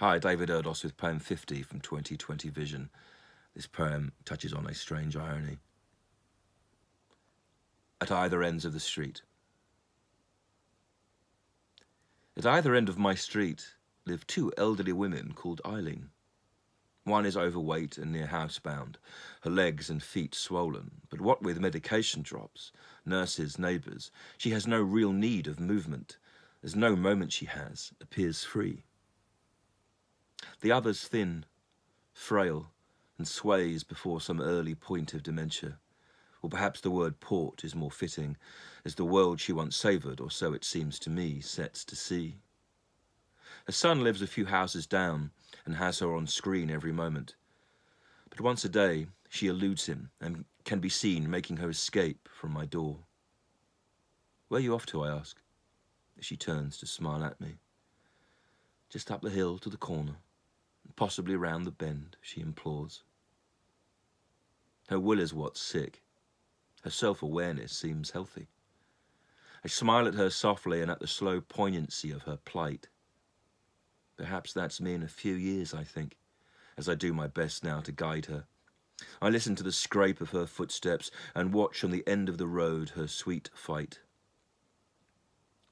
Hi, David Erdos with poem 50 from 2020 Vision. This poem touches on a strange irony. At either ends of the street. At either end of my street live two elderly women called Eileen. One is overweight and near housebound, her legs and feet swollen, but what with medication drops, nurses, neighbours, she has no real need of movement, as no moment she has appears free. The other's thin, frail, and sways before some early point of dementia, or perhaps the word port is more fitting, as the world she once savoured, or so it seems to me, sets to sea. Her son lives a few houses down and has her on screen every moment. But once a day, she eludes him and can be seen making her escape from my door. "Where are you off to?" I ask, as she turns to smile at me. "Just up the hill to the corner, and possibly round the bend," she implores. Her will is what's sick. Her self-awareness seems healthy. I smile at her softly and at the slow poignancy of her plight. Perhaps that's me in a few years, I think, as I do my best now to guide her. I listen to the scrape of her footsteps and watch on the end of the road her sweet fight.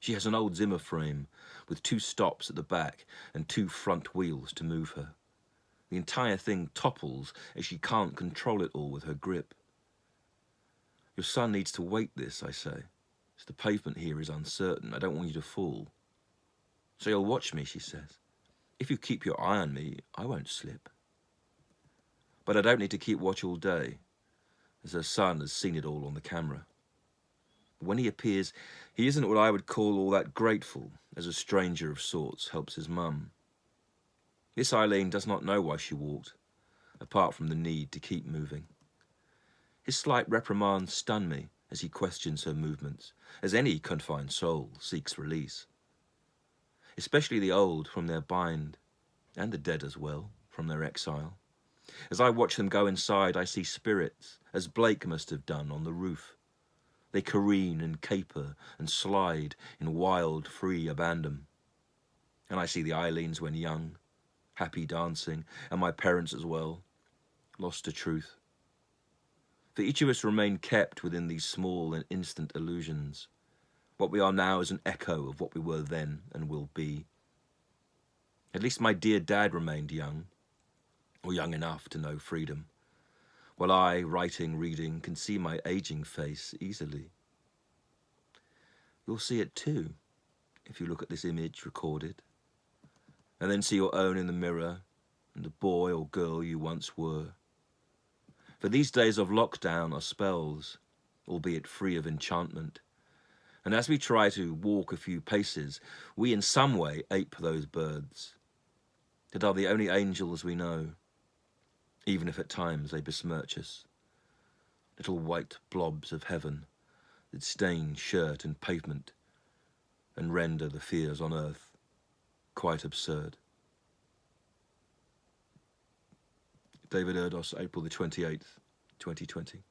She has an old Zimmer frame with 2 stops at the back and 2 front wheels to move her. The entire thing topples as she can't control it all with her grip. "Your son needs to wait this," I say, as the pavement here is uncertain. "I don't want you to fall." "So you'll watch me," she says. "If you keep your eye on me, I won't slip." But I don't need to keep watch all day, as her son has seen it all on the camera. But when he appears, he isn't what I would call all that grateful, as a stranger of sorts helps his mum. This Eileen does not know why she walked, apart from the need to keep moving. His slight reprimands stun me as he questions her movements, as any confined soul seeks release. Especially the old from their bind, and the dead as well, from their exile. As I watch them go inside, I see spirits, as Blake must have done on the roof. They careen and caper and slide in wild, free abandon. And I see the Eileens when young, happy dancing, and my parents as well, lost to truth. For each of us remain kept within these small and instant illusions. What we are now is an echo of what we were then and will be. At least my dear dad remained young, or young enough to know freedom, while I, writing, reading, can see my aging face easily. You'll see it too, if you look at this image recorded, and then see your own in the mirror and the boy or girl you once were. For these days of lockdown are spells, albeit free of enchantment. And as we try to walk a few paces, we in some way ape those birds that are the only angels we know, even if at times they besmirch us. Little white blobs of heaven that stain shirt and pavement and render the fears on earth quite absurd. David Erdos, April the 28th, 2020.